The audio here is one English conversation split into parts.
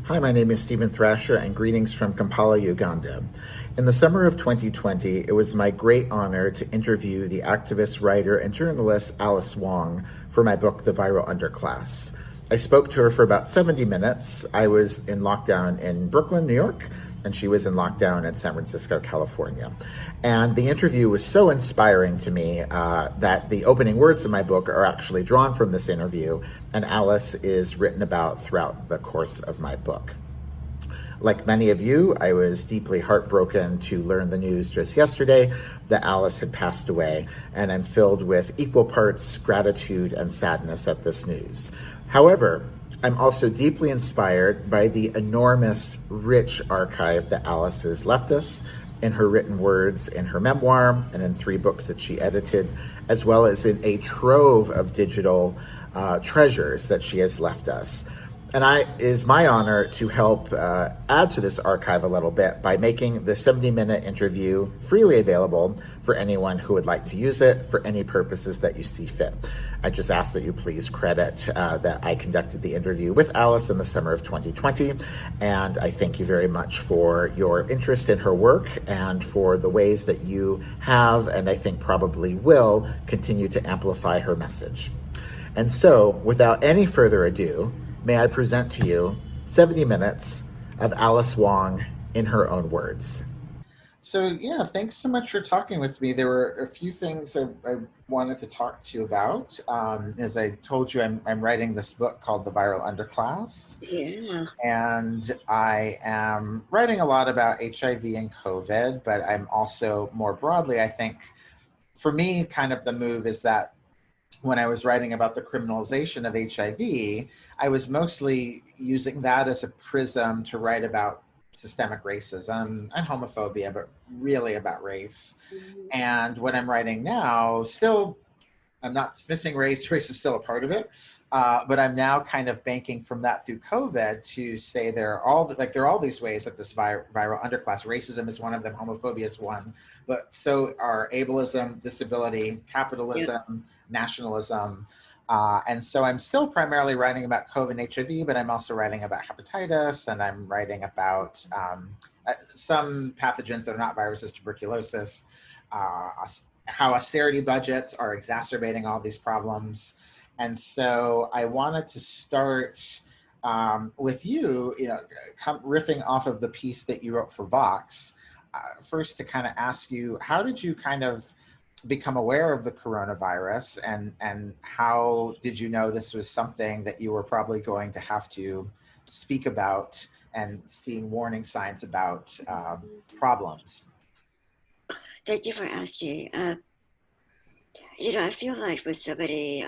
Hi, my name is Steven Thrasher, and greetings from Kampala, Uganda. In the summer of 2020, it was my great honor to interview the activist, writer, and journalist Alice Wong for my book, The Viral Underclass. I spoke to her for about 70 minutes. I was in lockdown in Brooklyn, New York, and she was in lockdown in San Francisco, California. And the interview was so inspiring to me that the opening words of my book are actually drawn from this interview, and Alice is written about throughout the course of my book. Like many of you, I was deeply heartbroken to learn the news just yesterday that Alice had passed away, and I'm filled with equal parts gratitude and sadness at this news. However, I'm also deeply inspired by the enormous, rich archive that Alice has left us in her written words, in her memoir, and in 3 books that she edited, as well as in a trove of digital treasures that she has left us. And it is my honor to help add to this archive a little bit by making the 70-minute interview freely available for anyone who would like to use it for any purposes that you see fit. I just ask that you please credit that I conducted the interview with Alice in the summer of 2020, and I thank you very much for your interest in her work and for the ways that you have, and I think probably will, continue to amplify her message. And so, without any further ado, may I present to you 70 minutes of Alice Wong in her own words. So yeah, thanks so much for talking with me. There were a few things I wanted to talk to you about. As I told you, I'm writing this book called The Viral Underclass. Yeah. And I am writing a lot about HIV and COVID, but I'm also more broadly, I think, for me, kind of the move is that when I was writing about the criminalization of HIV, I was mostly using that as a prism to write about systemic racism and homophobia, but really about race. Mhm. And what I'm writing now, still, I'm not dismissing race, race is still a part of it, but I'm now kind of banking from that through COVID to say there are all these ways that this viral underclass, racism is one of them, homophobia is one, but so are ableism, disability, Yep. capitalism, nationalism. And so I'm still primarily writing about COVID and HIV, but I'm also writing about hepatitis, and I'm writing about some pathogens that are not viruses, tuberculosis, how austerity budgets are exacerbating all these problems. And so I wanted to start with you, riffing off of the piece that you wrote for Vox, first to kind of ask you, how did you kind of become aware of the coronavirus, and how did you know this was something that you were probably going to have to speak about and seeing warning signs about problems? Thank you for asking. I feel like with so many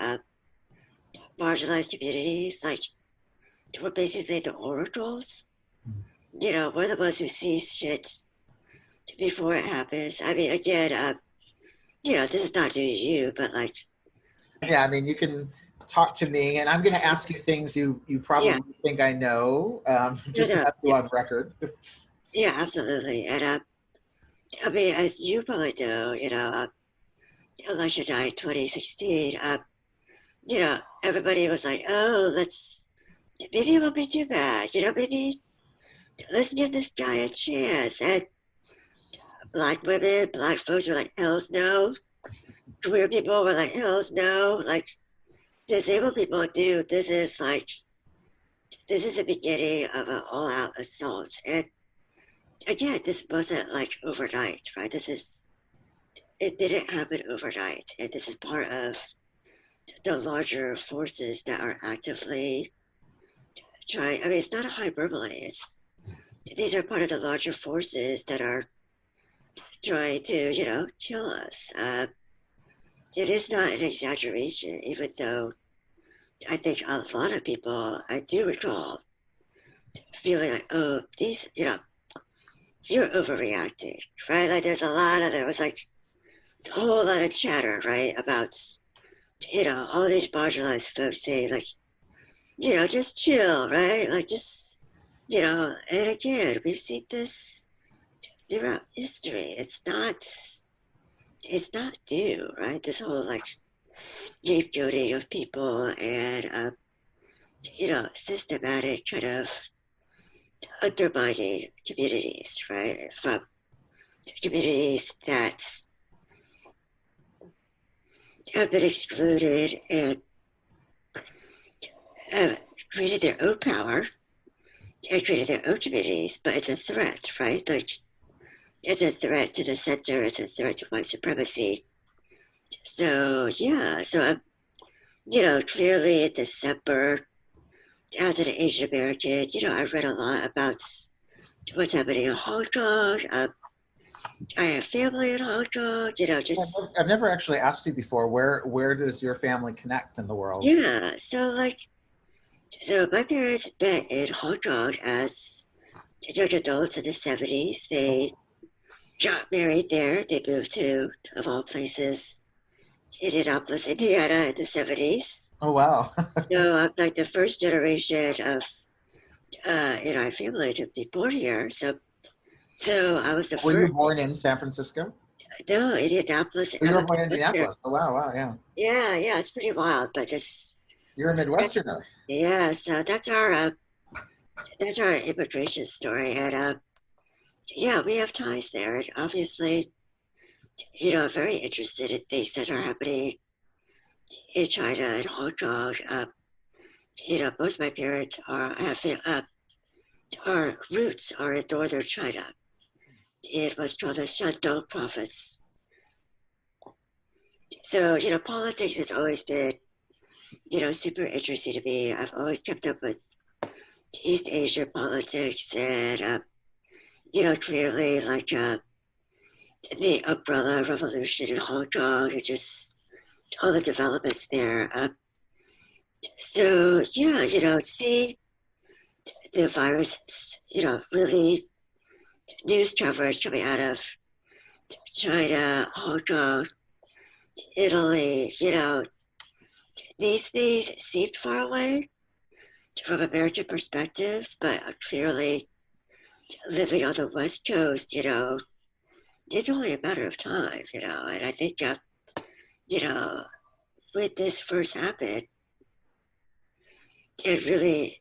marginalized communities, like we're basically the oracles. We're the ones who see shit before it happens. I mean, again, this is not due to you, but like, Yeah, I mean, you can talk to me, and I'm going to ask you things you yeah, probably think I know, no, just to no, have you yeah, on record. yeah, absolutely. And I mean, as you probably know, election night 2016, everybody was like, oh, maybe it won't be too bad. Maybe let's give this guy a chance. And black women, black folks were like, hell's no. Queer people were like, hell's no. Like, disabled people do. This is the beginning of an all out assault. And again, this wasn't like overnight, right? It didn't happen overnight. And this is part of the larger forces that are actively trying. I mean, it's not a hyperbole. These are part of the larger forces that are trying to, kill us. It is not an exaggeration, even though I think a lot of people, I do recall feeling like, oh, you're overreacting, right? Like there was like a whole lot of chatter, right, about, all these marginalized folks saying, like, just chill, right? Like, just, and again, we've seen this throughout history. It's not due, right? This whole like scapegoating of people and systematic kind of undermining communities, right? From communities that have been excluded and have created their own power and created their own communities, but it's a threat, right? Like, it's a threat to the center, it's a threat to white supremacy. So, yeah, so I'm, clearly in December, as an Asian American, I read a lot about what's happening in Hong Kong. I have family in Hong Kong, just, I've never actually asked you before, where does your family connect in the world? yeah. So my parents met in Hong Kong as young adults in the 70s. They got married there. They moved to, of all places, Indianapolis, Indiana in the 70s. Oh, wow. So I'm like the first generation of in our family to be born here. So I was the Were you first. born in San Francisco? No, Indianapolis. Oh, you I'm were a born in Midwesterner. Indianapolis. Oh, wow, wow, yeah. Yeah, it's pretty wild, but just You're a Midwesterner. yeah. So that's our immigration story, and yeah, we have ties there, and obviously, I'm very interested in things that are happening in China and Hong Kong. Both my parents our roots are in northern China. It was called the Shandong province. So, politics has always been, super interesting to me. I've always kept up with East Asia politics and, clearly like the umbrella revolution in Hong Kong and just all the developments there. So, yeah, see the virus, really news coverage coming out of China, Hong Kong, Italy, these things seemed far away from American perspectives, but clearly living on the West Coast, it's only a matter of time, and I think, you know, when this first happened, it really,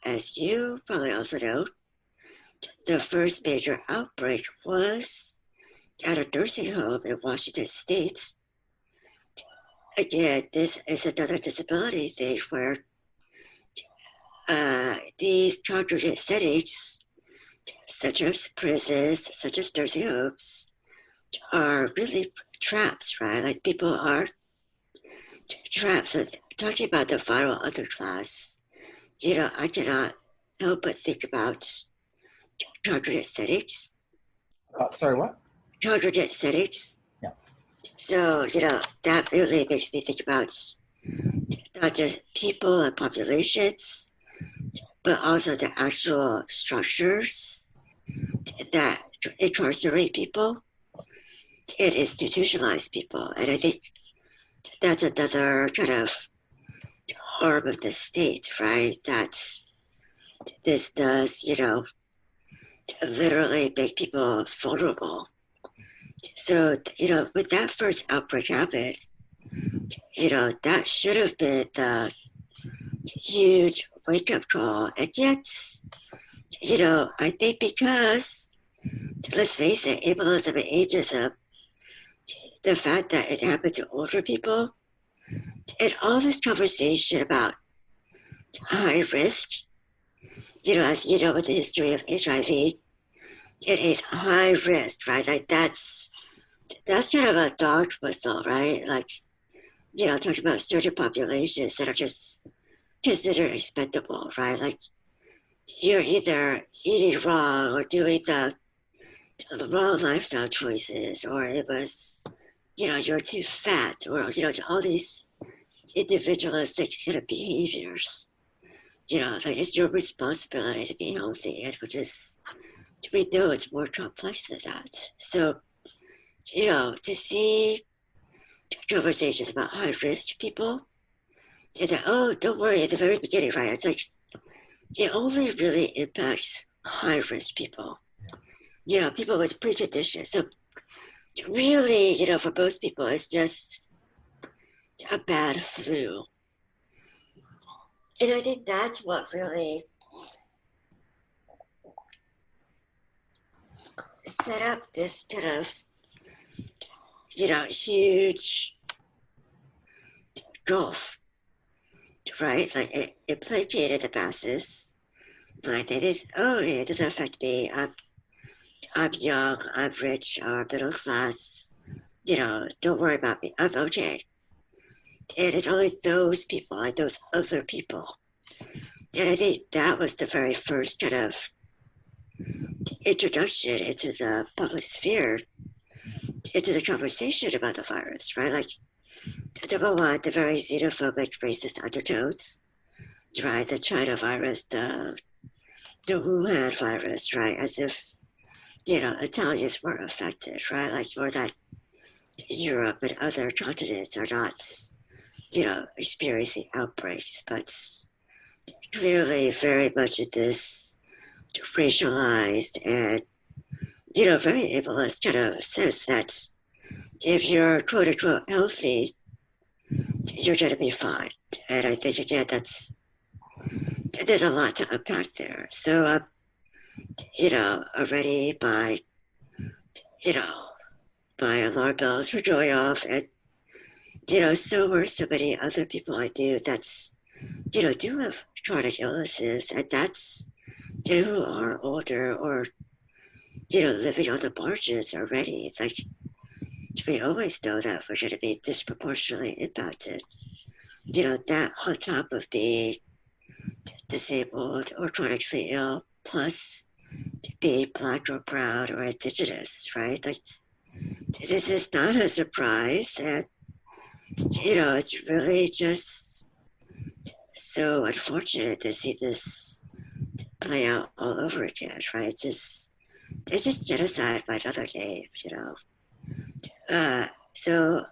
as you probably also know, the first major outbreak was at a nursing home in Washington State. Again, this is another disability thing where these congregate settings, such as prisons, such as nursing homes, are really traps, right? Like people are traps. So talking about the viral underclass, I cannot help but think about congregate settings. Sorry, what? Congregate settings. Yeah. So, that really makes me think about not just people and populations, but also the actual structures that incarcerate people and institutionalize people. And I think that's another kind of arm of the state, right? That's this does, literally make people vulnerable. So, when that first outbreak happened, that should have been the huge wake up call. And yet, I think because, let's face it, ableism and ageism, the fact that it happened to older people, and all this conversation about high risk, as you know, with the history of HIV, it is high risk, right? Like that's kind of a dog whistle, right? Like, talking about certain populations that are just considered expendable, right? Like you're either eating wrong or doing the wrong lifestyle choices, or it was, you're too fat, or, all these individualistic kind of behaviors. Like it's your responsibility to be healthy, and which is, we know it's more complex than that. So, to see conversations about high risk people, and that, oh, don't worry, at the very beginning, right? It's like, it only really impacts high risk people, people with preconditions. So, really, for most people, it's just a bad flu. And I think that's what really set up this kind of, huge gulf, right? Like it placated the masses. Like it is, oh, it doesn't affect me. I'm young, I'm rich, or middle class. Don't worry about me. I'm okay. And it's only those people, like those other people. And I think that was the very first kind of introduction into the public sphere, into the conversation about the virus, right? Like, number one, the very xenophobic, racist undertones, right? The China virus, the Wuhan virus, right? As if, Italians weren't affected, right? Like, or that Europe and other continents are not, experiencing outbreaks, but clearly very much in this racialized and, very ableist kind of sense that if you're quote unquote healthy, you're going to be fine. And I think, again, there's a lot to unpack there. So, already you know, my alarm bells were going off. And, so were so many other people I knew that's, do have chronic illnesses. And that's, who are older or, living on the margins already. Like, we always know that we're going to be disproportionately impacted. That on top of being disabled or chronically ill, plus being Black or brown or indigenous, right? Like, this is not a surprise. And, it's really just so unfortunate to see this play out all over again, right? It's just genocide by another name. So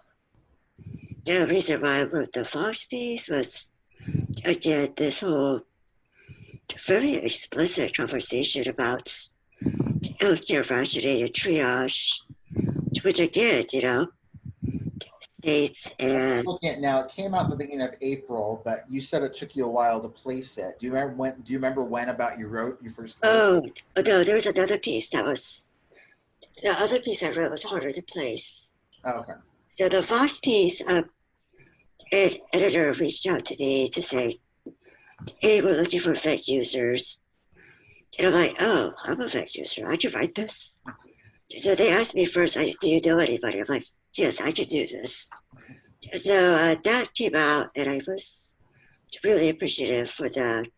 the reason why I wrote the Fox piece was, again, this whole very explicit conversation about healthcare rationing and triage, which again, states and Looking at now, it came out in the beginning of April, but you said it took you a while to place it. Do you remember when? Do you remember when about you first wrote? oh no, there was another piece that was the other piece I wrote was harder to place. Oh, okay. So the Fox piece, an editor reached out to me to say, "Hey, we're looking for vet users," and I'm like, "Oh, I'm a vet user. I could write this." So they asked me first, "Do you know anybody?" I'm like, "Yes, I could do this." So that came out, and I was really appreciative for the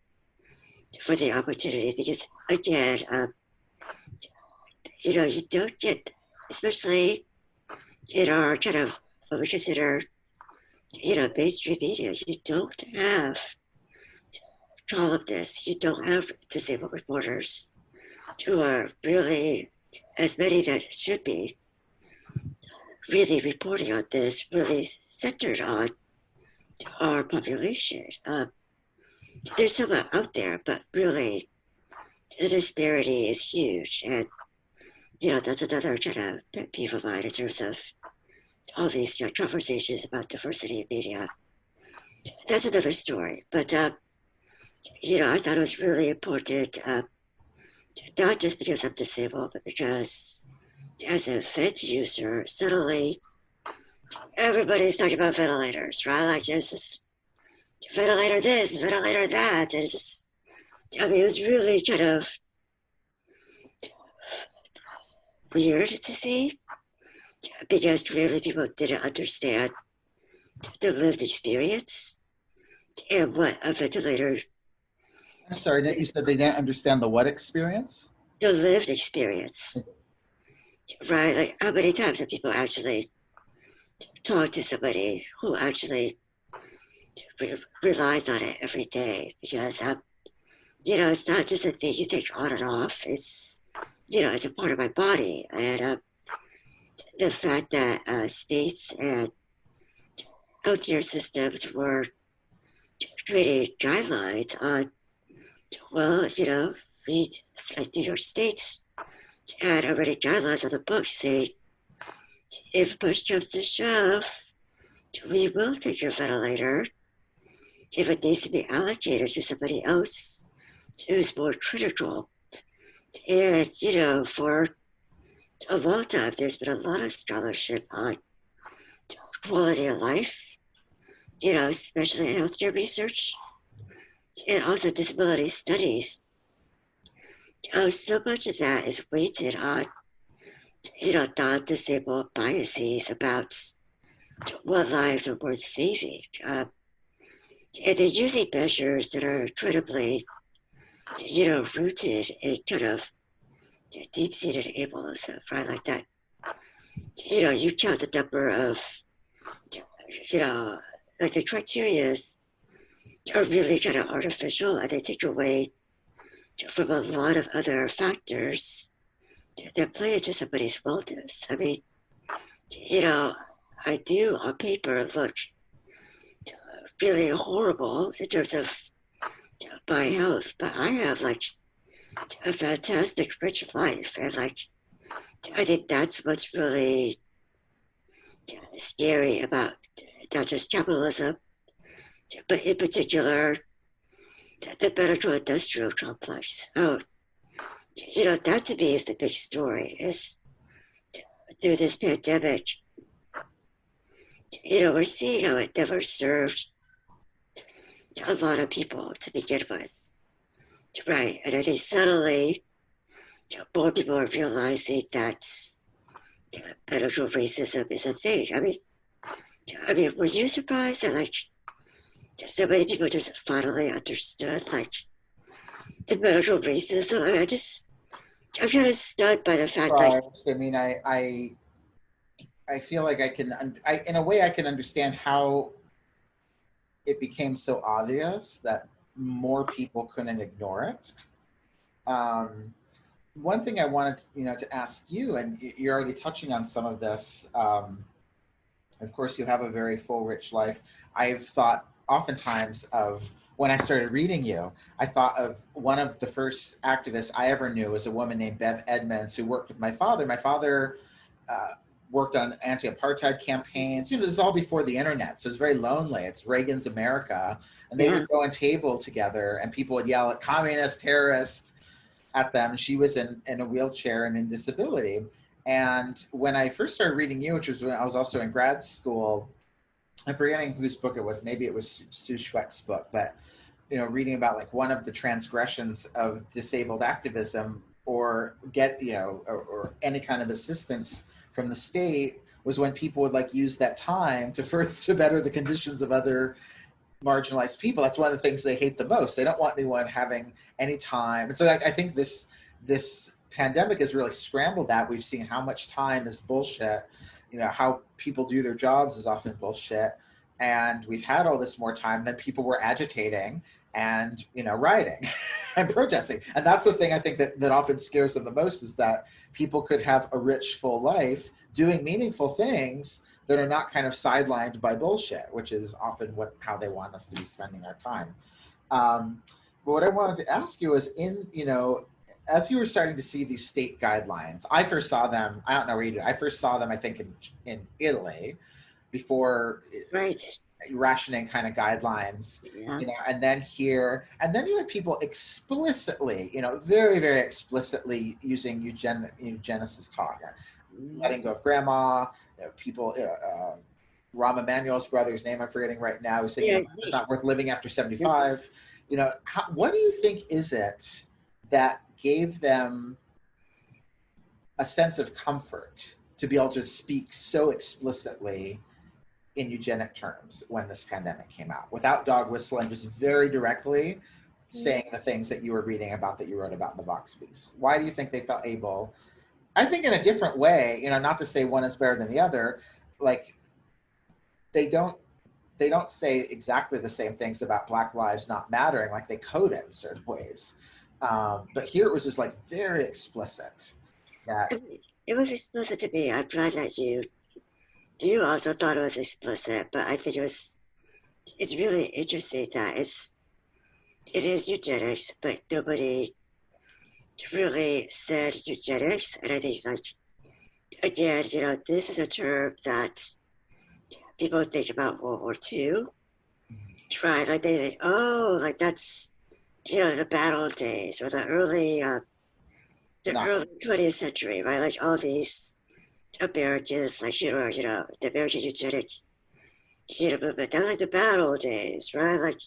opportunity because, again, you don't get, especially in our kind of what we consider, mainstream media, you don't have columnists, you don't have disabled reporters who are really, as many that should be, really reporting on this, really centered on our population. There's some out there, but really the disparity is huge. And, that's another kind of pet peeve of mine in terms of all these conversations about diversity in media. That's another story. But, I thought it was really important, not just because I'm disabled, but because as a vet user, suddenly everybody's talking about ventilators, right? Like, it's just ventilator this, ventilator that. And it's just, it was really kind of weird to see because clearly people didn't understand the lived experience and what a ventilator, I'm sorry, you said they didn't understand the what experience? the lived experience, right? Like, how many times have people actually talked to somebody who actually relies on it every day? Because, it's not just a thing you take on and off. It's, it's a part of my body. And the fact that states and healthcare systems were creating guidelines on, well, read like New York State's had already guidelines on the books saying, if push comes to shove, we will take your ventilator if it needs to be allocated to somebody else who's more critical. And, for a long time, there's been a lot of scholarship on quality of life, especially in healthcare research and also disability studies. So much of that is weighted on, non-disabled biases about what lives are worth saving. And they're using measures that are incredibly, rooted in kind of deep-seated ableism, right? Like that, you count the number of, you know, like the criteria are really kind of artificial and they take away from a lot of other factors that play into somebody's wellness. I mean, you know, I do on paper look really horrible in terms of my health, but I have like a fantastic, rich life. And like, I think that's what's really scary about not just capitalism, but in particular, the medical industrial complex. So, that to me is the big story is through this pandemic, we're seeing how it never served a lot of people to begin with. Right. And I think suddenly more people are realizing that medical racism is a thing. I mean, were you surprised that like so many people just finally understood like the medical racism? I mean, I'm kind of stunned by the fact that. I mean, I feel like in a way, I can understand how it became so obvious that more people couldn't ignore it. One thing I wanted, to ask you, and you're already touching on some of this. Of course, you have a very full, rich life. I've thought oftentimes of when I started reading you, I thought of one of the first activists I ever knew was a woman named Bev Edmonds who worked with my father. My father worked on anti-apartheid campaigns. This is all before the internet, so it's very lonely. It's Reagan's America, and they would go and table together, and people would yell at communist, terrorist at them. She was in a wheelchair and in disability. And when I first started reading you, which was when I was also in grad school, I'm forgetting whose book it was. Maybe it was Sue Schweck's book, but reading about like one of the transgressions of disabled activism or or any kind of assistance from the state was when people would like use that time to better the conditions of other marginalized people. That's one of the things they hate the most. They don't want anyone having any time. And so I think this pandemic has really scrambled that. We've seen how much time is bullshit. How people do their jobs is often bullshit. And we've had all this more time, then people were agitating and, rioting and protesting. And that's the thing I think that often scares them the most, is that people could have a rich, full life doing meaningful things that are not kind of sidelined by bullshit, which is often how they want us to be spending our time. But what I wanted to ask you is as you were starting to see these state guidelines, I first saw them, I don't know where you did, I first saw them, I think in Italy before rationing kind of guidelines, and then here, and then you had people explicitly, very, very explicitly using eugenicist talk, letting go of grandma, people, Rahm Emanuel's brother's name I'm forgetting right now, who's saying it's not worth living after 75. What do you think is it that gave them a sense of comfort to be able to speak so explicitly in eugenic terms when this pandemic came out, without dog whistling, just very directly saying the things that you were reading about, that you wrote about in the Vox piece? Why do you think they felt able, I think in a different way, not to say one is better than the other, like they don't say exactly the same things about Black lives not mattering, like they code it in certain ways. But here it was just like very explicit. It was explicit to me. I'm glad that you also thought it was explicit, but I think it's really interesting that it is eugenics, but nobody really said eugenics. And I think like, again, this is a term that people think about World War II, right? Like they think, oh, like that's, the battle days or the early the No. early 20th century, right? Like all these Americans, like, the American eugenic, movement. They're like the bad old days, right? Like,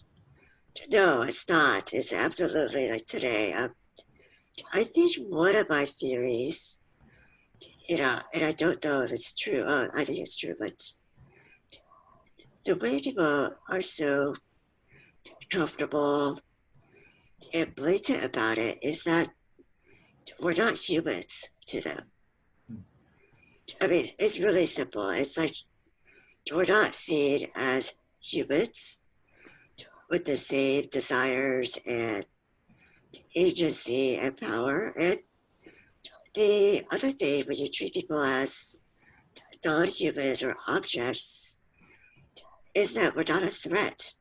no, it's not. It's absolutely like today. I think one of my theories, and I don't know if it's true. I think it's true, but the way people are so comfortable and blatant about it is that we're not humans to them. I mean, it's really simple. It's like we're not seen as humans with the same desires and agency and power. And the other thing, when you treat people as non humans or objects, is that we're not a threat.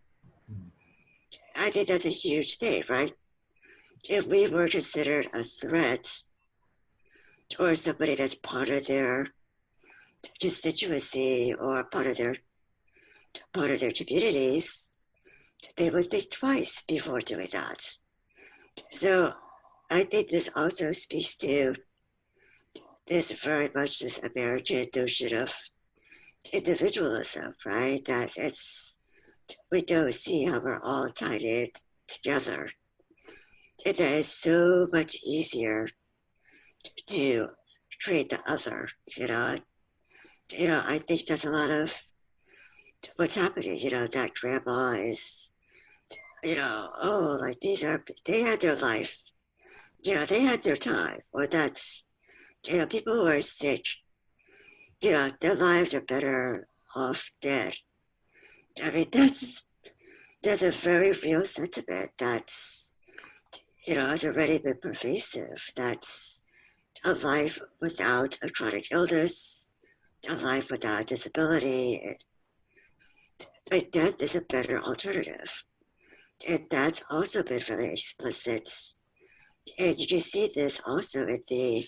I think that's a huge thing, right? If we were considered a threat or somebody that's part of their constituency or part of their communities, they would think twice before doing that. So I think this also speaks to this very much this American notion of individualism, right? That we don't see how we're all tied in together. And that it's so much easier to create the other, I think that's a lot of what's happening, that grandma is, oh, like they had their life, they had their time, or that's, people who are sick, their lives are better off dead. I mean, that's a very real sentiment that's, has already been pervasive. That's a life without a chronic illness, a life without disability. Like death is a better alternative. And that's also been very explicit. And you can see this also in the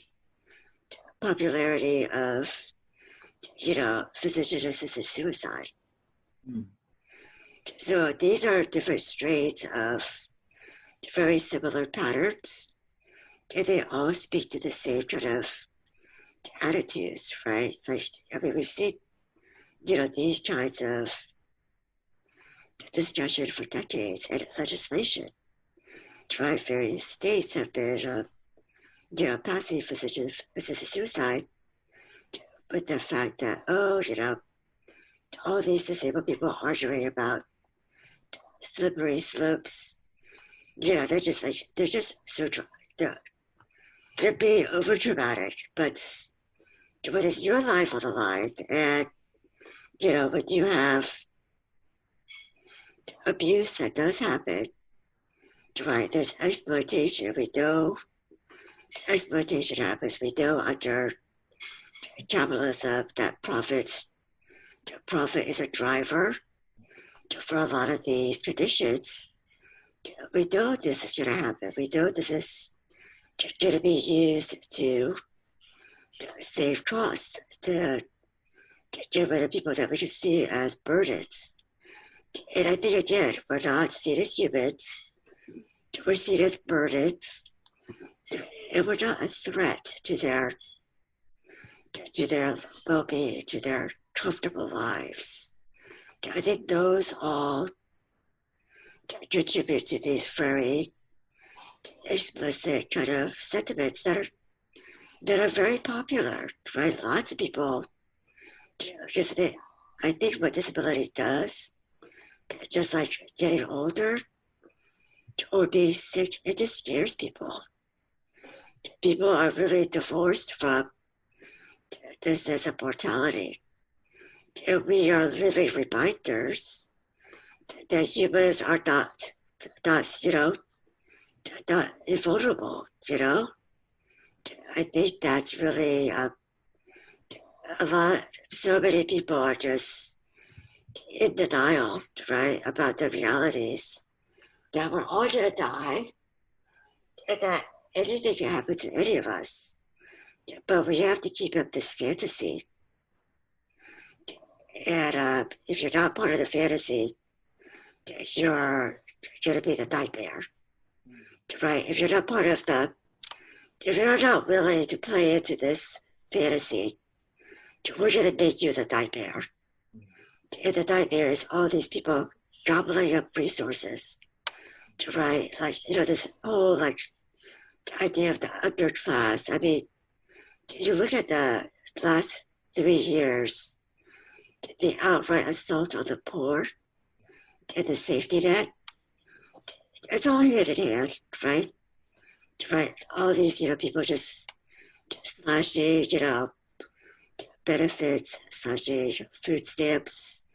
popularity of, physician-assisted suicide. Mm. So these are different strains of very similar patterns, and they all speak to the same kind of attitudes, right? Like, I mean, we've seen, these kinds of discussion for decades and legislation, right? Various states have been, passing physician-assisted suicide with the fact that, all these disabled people arguing about slippery slopes. They're just so they're being over dramatic. But when it's your life on the line, and when you have abuse that does happen, right? There's exploitation. We know exploitation happens. We know under capitalism that profit is a driver for a lot of these conditions. We know this is going to happen. We know this is going to be used to save costs, to get rid of people that we can see as burdens. And I think, again, we're not seen as humans, we're seen as burdens, and we're not a threat to their well-being, to their comfortable lives. I think those all contribute to these very explicit kind of sentiments that are very popular, right? Lots of people, because I think what disability does, just like getting older or being sick, it just scares people. People are really divorced from this sense of mortality. And we are living reminders that humans are not invulnerable, I think that's really a lot. So many people are just in denial, right, about the realities that we're all going to die and that anything can happen to any of us. But we have to keep up this fantasy. And if you're not part of the fantasy, you're going to be the nightmare, right? If you're not part of the if you're not willing to play into this fantasy, we're going to make you the nightmare. And the nightmare is all these people gobbling up resources to write, like, this whole, like, idea of the underclass. I mean, you look at the last 3 years, the outright assault on the poor and the safety net, it's all hand in hand, right? Right. All these, people just slashing, benefits, slashing food stamps.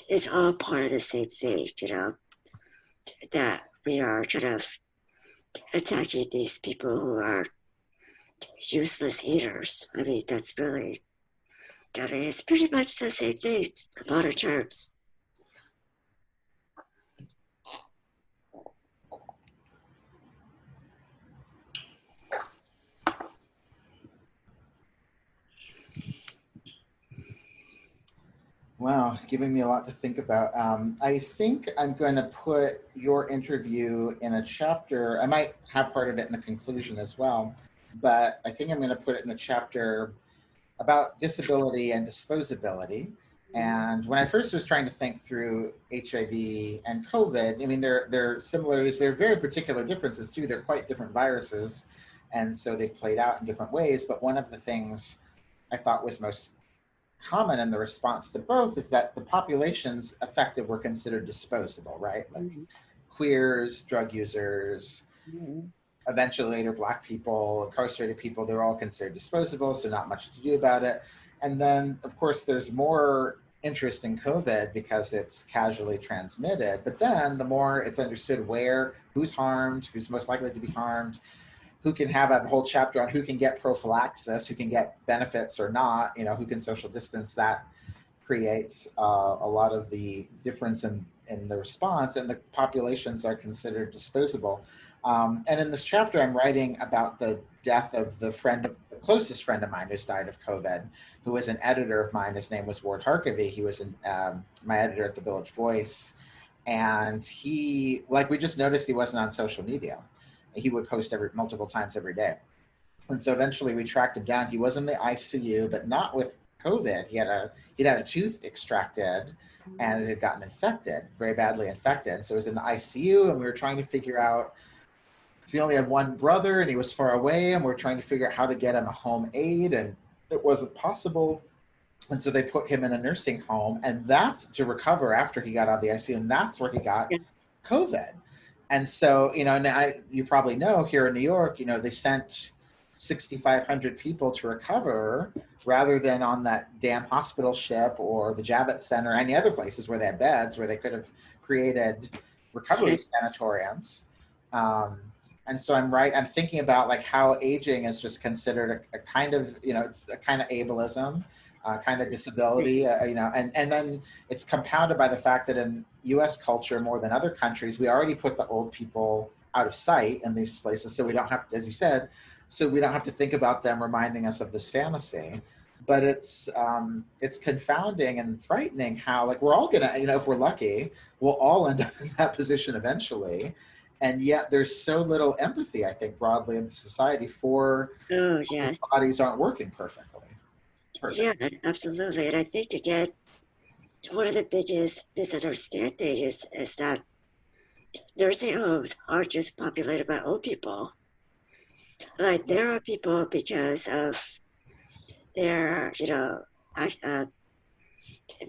It's all part of the same thing, that we are kind of attacking these people who are useless eaters. I mean, it's pretty much the same thing in modern terms. Wow, giving me a lot to think about. I think I'm going to put your interview in a chapter. I might have part of it in the conclusion as well, but I think I'm going to put it in a chapter about disability and disposability. And when I first was trying to think through HIV and COVID, I mean, they're similarities. They're very particular differences too. They're quite different viruses, and so they've played out in different ways. But one of the things I thought was most common in the response to both is that the populations affected were considered disposable, right? Like queers, drug users, eventually later Black people, incarcerated people, they're all considered disposable, so not much to do about it. And then, of course, there's more interest in COVID because it's casually transmitted, but then the more it's understood who's harmed, who's most likely to be harmed, who can have a whole chapter on who can get prophylaxis, who can get benefits or not, who can social distance. That creates a lot of the difference in the response, and the populations are considered disposable. And in this chapter, I'm writing about the death of the closest friend of mine who's died of COVID, who was an editor of mine. His name was Ward Harkavy. He was my editor at the Village Voice. And we just noticed he wasn't on social media. He would post multiple times every day. And so eventually we tracked him down. He was in the ICU, but not with COVID. He'd had a tooth extracted and it had gotten infected, very badly infected. So he was in the ICU, and we were trying to figure out, he only had one brother and he was far away, and we're trying to figure out how to get him a home aid, and it wasn't possible. And so they put him in a nursing home, and that's to recover after he got out of the ICU, and that's where he got COVID. And so, you probably know here in New York, they sent 6,500 people to recover rather than on that damn hospital ship or the Javits Center, or any other places where they had beds where they could have created recovery sanatoriums. And so I'm thinking about like how aging is just considered a kind of, it's a kind of ableism, kind of disability, and then it's compounded by the fact that in US culture, more than other countries, we already put the old people out of sight in these places. So we don't have to, as you said, we don't have to think about them reminding us of this fantasy. But it's confounding and frightening how, like, we're all gonna, if we're lucky, we'll all end up in that position eventually. And yet there's so little empathy, I think, broadly in society for bodies aren't working perfectly. Yeah, absolutely. And I think, again, one of the biggest misunderstandings is that nursing homes aren't just populated by old people. Like, there are people, because of their,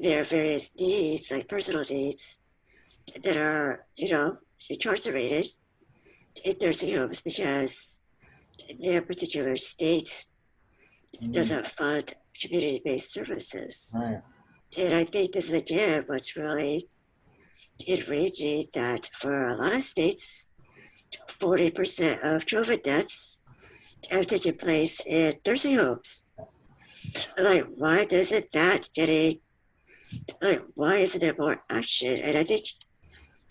their various needs, like personal needs, that are, incarcerated in nursing homes because their particular state doesn't fund community-based services. Right. And I think this is, again, what's really enraging, that for a lot of states, 40% of COVID deaths have taken place in nursing homes. Like, why isn't that getting, why isn't there more action? And I think,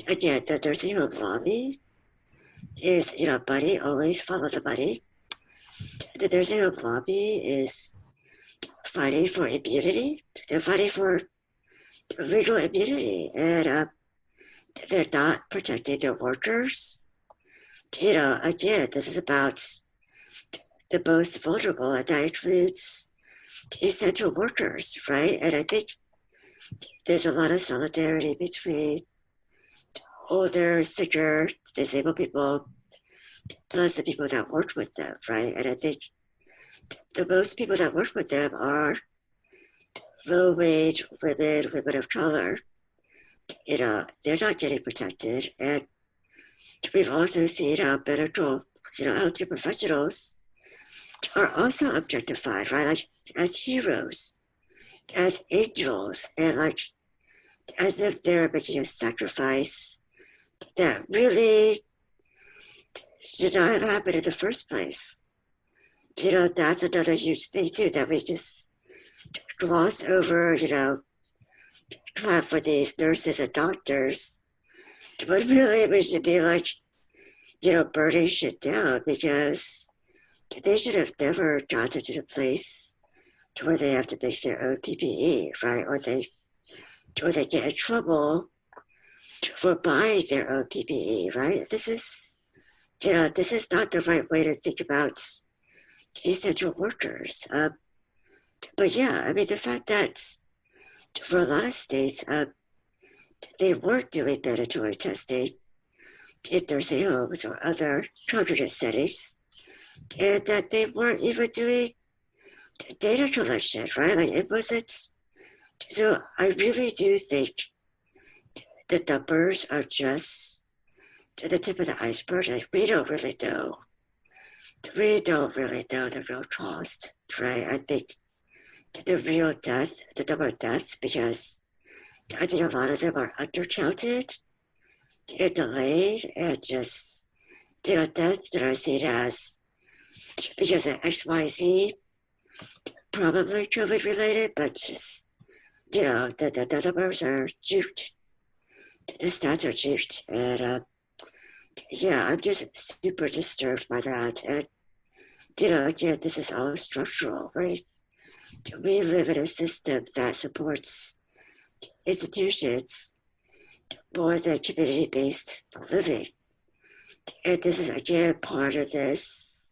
again, the nursing home lobby is, money, always follow the money. The nursing home lobby is fighting for immunity. They're fighting for legal immunity, and they're not protecting their workers. Again, this is about the most vulnerable, and that includes essential workers, right? And I think there's a lot of solidarity between older, sicker, disabled people, plus the people that work with them, right? And I think the most people that work with them are low-wage women, women of color. They're not getting protected. And we've also seen how medical, healthcare professionals are also objectified, right? Like as heroes, as angels, and like as if they're making a sacrifice that really should not have happened in the first place. That's another huge thing too that we just gloss over, clap for these nurses and doctors. But really we should be like, burning shit down because they should have never gotten to the place to where they have to make their own PPE, right? Or they get in trouble for buying their own PPE, right? This is not the right way to think about essential workers. But yeah, I mean, the fact that for a lot of states, they weren't doing mandatory testing in nursing homes or other congregate settings, and that they weren't even doing data collection, right? Like it wasn't. So I really do think the numbers are just to the tip of the iceberg. Like we don't really know. We don't really know the real cost, right? I think the number of deaths, because I think a lot of them are undercounted and delayed, and just deaths that are seen as because of XYZ, probably COVID related, but just the numbers are juked. The stats are juked, and yeah, I'm just super disturbed by that. And again, this is all structural, right? We live in a system that supports institutions more than community-based living. And this is again part of this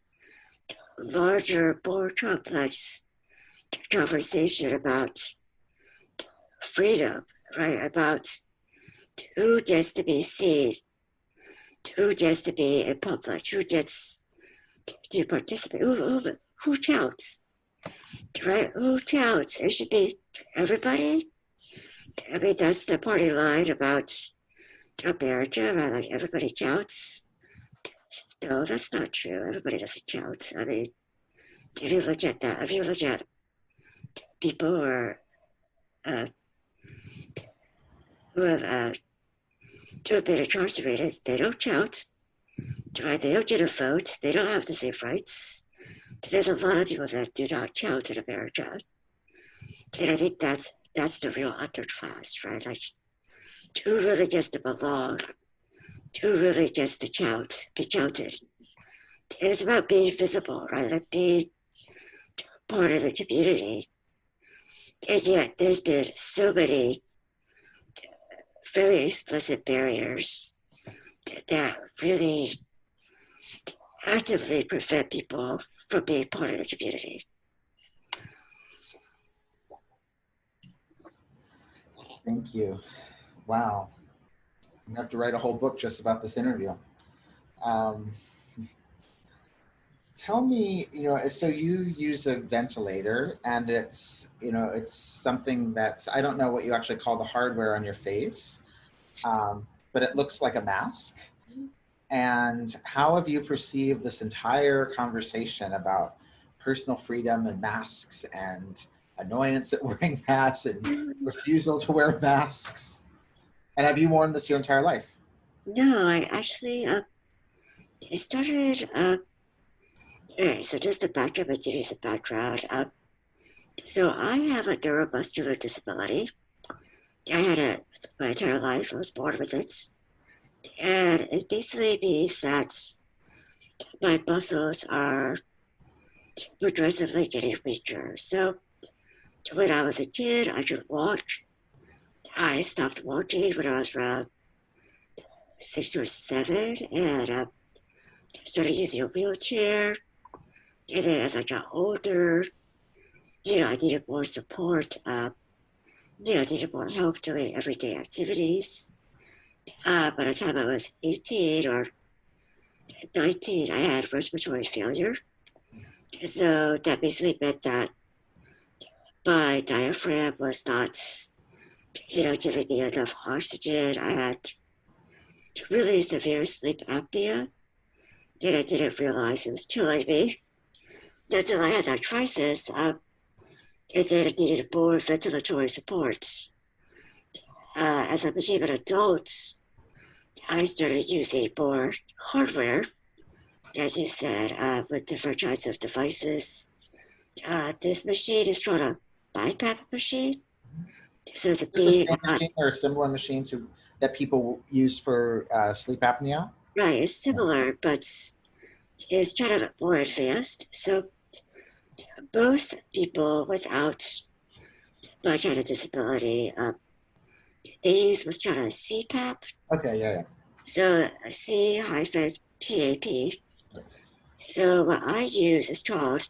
larger, more complex conversation about freedom, right? About who gets to be seen, who gets to be in public, who gets to participate, who counts, right? Who counts? It should be everybody. I mean, that's the party line about America, right? Like everybody counts. No, that's not true. Everybody doesn't count. I mean, if you look at that, if you look at people uh, who have been incarcerated, they don't count, right? They don't get a vote. They don't have the same rights. There's a lot of people that do not count in America. And I think that's the real underclass, right? Like, who really gets to belong? Who really gets to be counted? And it's about being visible, right? Like being part of the community. And yet there's been so many very explicit barriers that really actively prevent people from being part of the community. Thank you. Wow. I'm gonna have to write a whole book just about this interview. Um, Tell me, so you use a ventilator, and it's something that's, I don't know what you actually call the hardware on your face, but it looks like a mask. And how have you perceived this entire conversation about personal freedom and masks and annoyance at wearing masks and refusal to wear masks? And have you worn this your entire life? No, I actually, it started, so just to back up and give you some background. So I have a neuromuscular disability. I had it my entire life. I was born with it. And it basically means that my muscles are progressively getting weaker. So when I was a kid, I could walk. I stopped walking when I was around 6 or 7, and started using a wheelchair. And then as I got older, I needed more support. I needed more help doing everyday activities. By the time I was 18 or 19, I had respiratory failure. So that basically meant that my diaphragm was not, giving me enough oxygen. I had really severe sleep apnea, and I didn't realize it was killing me until I had that crisis. And then I needed more ventilatory support. As I became an adult, I started using more hardware, as you said, with different kinds of devices. This machine is called a BiPAP machine. So it's a Is this the big, same machine or a similar machine to that people use for sleep apnea? right, it's similar, but it's kind of more advanced. So most people without my kind of disability, they use what's called a CPAP. Okay, yeah, So C hyphen PAP. yeah. So what I use is called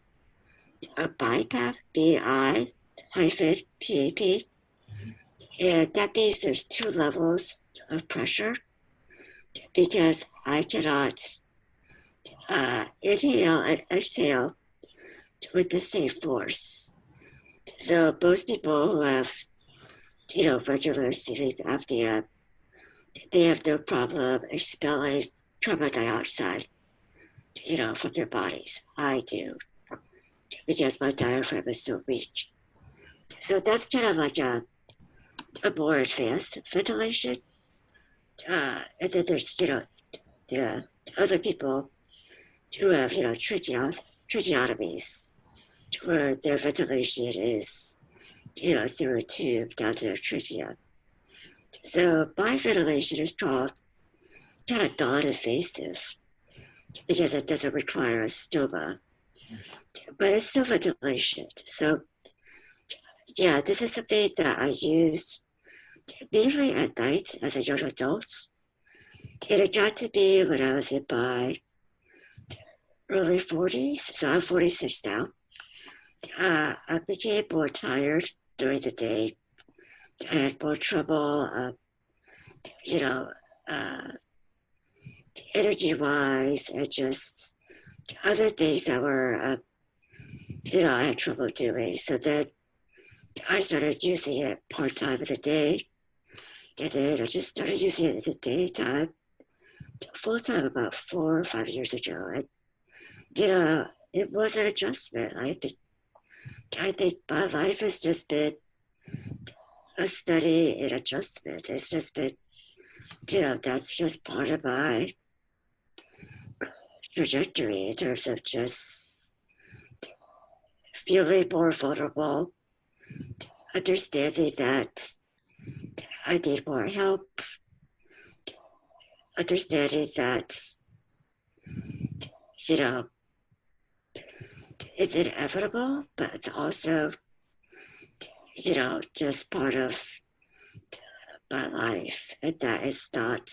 a BiPAP, BI hyphen PAP. And that means there's two levels of pressure because I cannot inhale and exhale with the same force. So most people who have, regular sleep apnea, they have no problem expelling carbon dioxide, from their bodies. I do because my diaphragm is so weak. So that's kind of like a more advanced ventilation. And then there's, the other people who have, tracheotomies, where their ventilation is, through a tube down to their trachea. So my ventilation is called kind of non-invasive because it doesn't require a stoma, but it's still ventilation. So yeah, this is something that I use mainly at night as a young adult. And it got to be when I was in my early 40s, so I'm 46 now. I became more tired during the day. I had more trouble, you know, uh, energy wise, and just other things that were, I had trouble doing. So then I started using it part time in the day. And then I just started using it in the daytime, full time about 4 or 5 years ago. And, it was an adjustment. I think my life has just been a study in adjustment. It's just been, that's just part of my trajectory in terms of just feeling more vulnerable, understanding that I need more help, understanding that, you know, it's inevitable, but it's also, just part of my life, and that it's not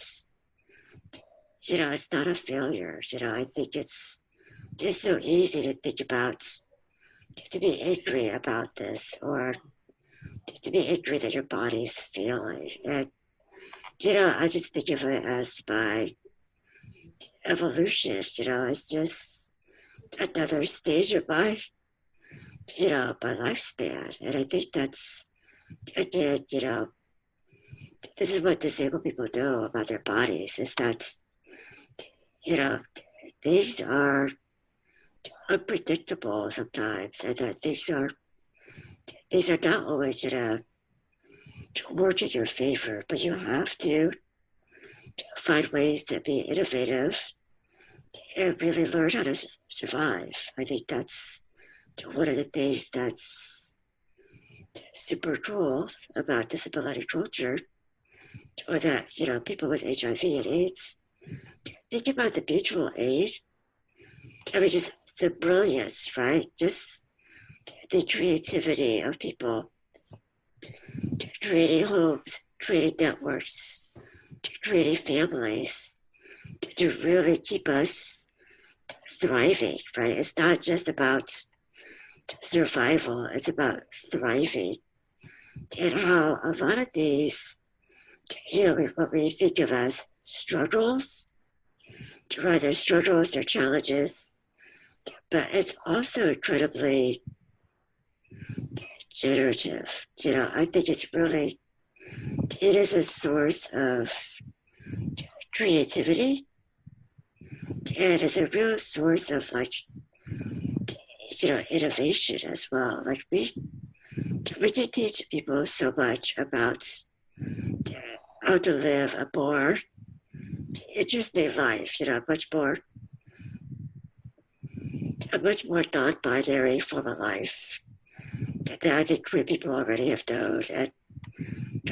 a failure. I think it's just so easy to think about, to be angry about this, or to be angry that your body's failing. And, I just think of it as my evolution, it's just another stage of my lifespan. And I think that's, again, this is what disabled people know about their bodies is that, you know, things are unpredictable sometimes, and that things are not always work in your favor, but you have to find ways to be innovative and really learn how to survive. I think that's one of the things that's super cool about disability culture, or that, people with HIV and AIDS think about the mutual aid. I mean, just the brilliance, right? Just the creativity of people creating homes, creating networks, creating families to really keep us thriving, right? It's not just about survival, it's about thriving. And how a lot of these, what we think of as struggles, right? Their struggles, their challenges, but it's also incredibly generative. I think it is a source of creativity, and it's a real source of innovation as well. Like we can teach people so much about how to live a more interesting life, a much more non-binary form of life that I think queer people already have known, and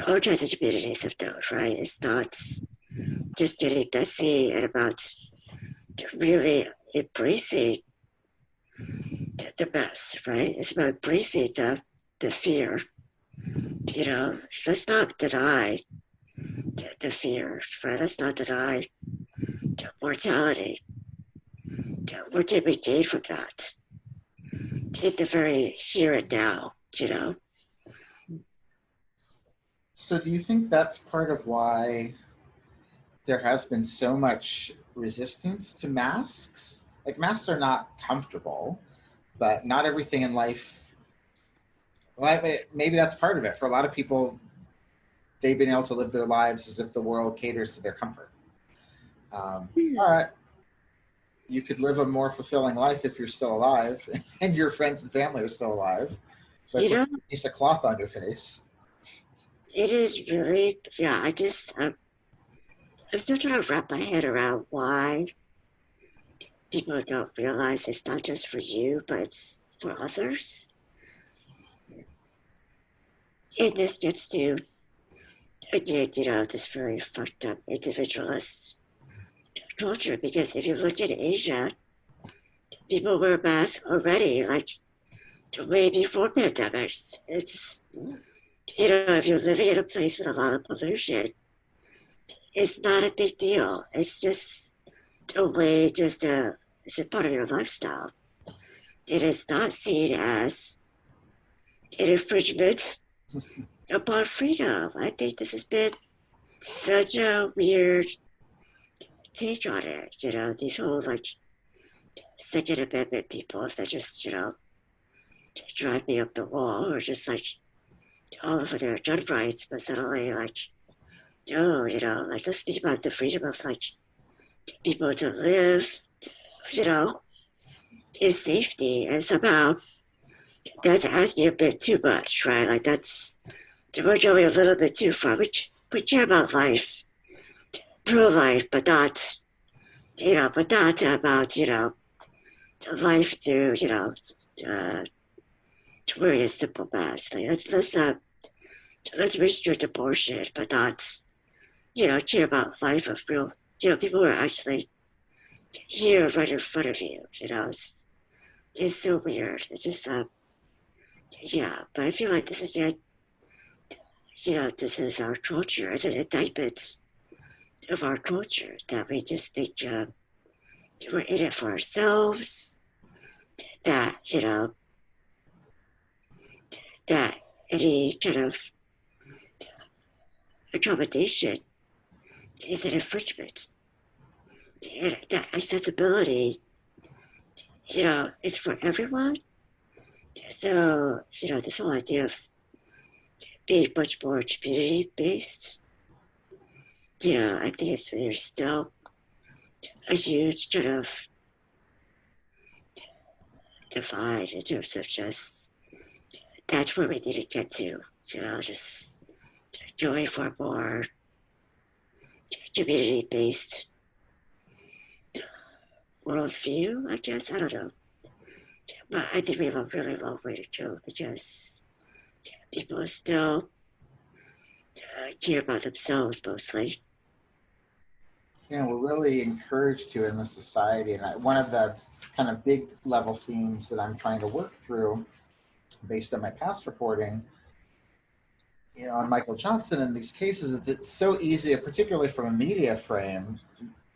all kinds of communities have known, right? It's not just getting messy and about really embracing the mess, right? It's about embracing the fear. Let's not deny the fear, right? Let's not deny mortality. What can we gain from that? In the very here and now. So do you think that's part of why there has been so much resistance to masks? Like, masks are not comfortable, but not everything in life, well, maybe that's part of it. For a lot of people, they've been able to live their lives as if the world caters to their comfort. All right, you could live a more fulfilling life if you're still alive and your friends and family are still alive, but with a piece of cloth on your face. It is really, yeah, I'm still trying to wrap my head around why people don't realize it's not just for you, but it's for others. And this gets to, again, this very fucked up individualist culture, because if you look at Asia, people wear masks already, like way before pandemics. It's, if you're living in a place with a lot of pollution, it's not a big deal. It's just a way, it's a part of your lifestyle. It is not seen as an infringement upon freedom. I think this has been such a weird take on it. These whole Second Amendment people that just, drive me up the wall, or just all over their gun rights, but suddenly let's speak about the freedom of people to live, in safety, and somehow that's asking a bit too much, right? We're going a little bit too far. We care about life, pro-life, but not about, life through, wearing a simple mask. Let's restrict abortion, but not, care about life of real, people who are actually here right in front of you. It's so weird. It's just, but I feel like this is this is our culture. It's an indictment of our culture that we just think we're in it for ourselves. That that any kind of accommodation is an infringement. And that accessibility, is for everyone. So, this whole idea of being much more community-based, I think there's still a huge kind of divide in terms of just, that's where we need to get to, just going for more community-based worldview, I guess. I don't know. But I think we have a really long way to go, because people still care about themselves mostly. Yeah, we're really encouraged to in this society. And one of the kind of big level themes that I'm trying to work through based on my past reporting, on Michael Johnson in these cases, it's so easy, particularly from a media frame,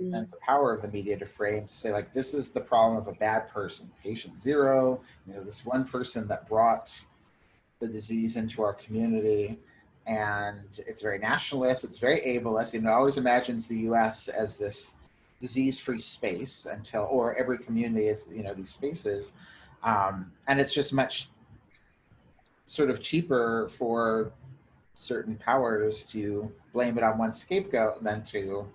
and the power of the media to frame, to say, like, this is the problem of a bad person, patient zero, this one person that brought the disease into our community. And it's very nationalist, it's very ableist. It always imagines the US as this disease-free space until, or every community is, these spaces. And it's just much sort of cheaper for certain powers to blame it on one scapegoat than to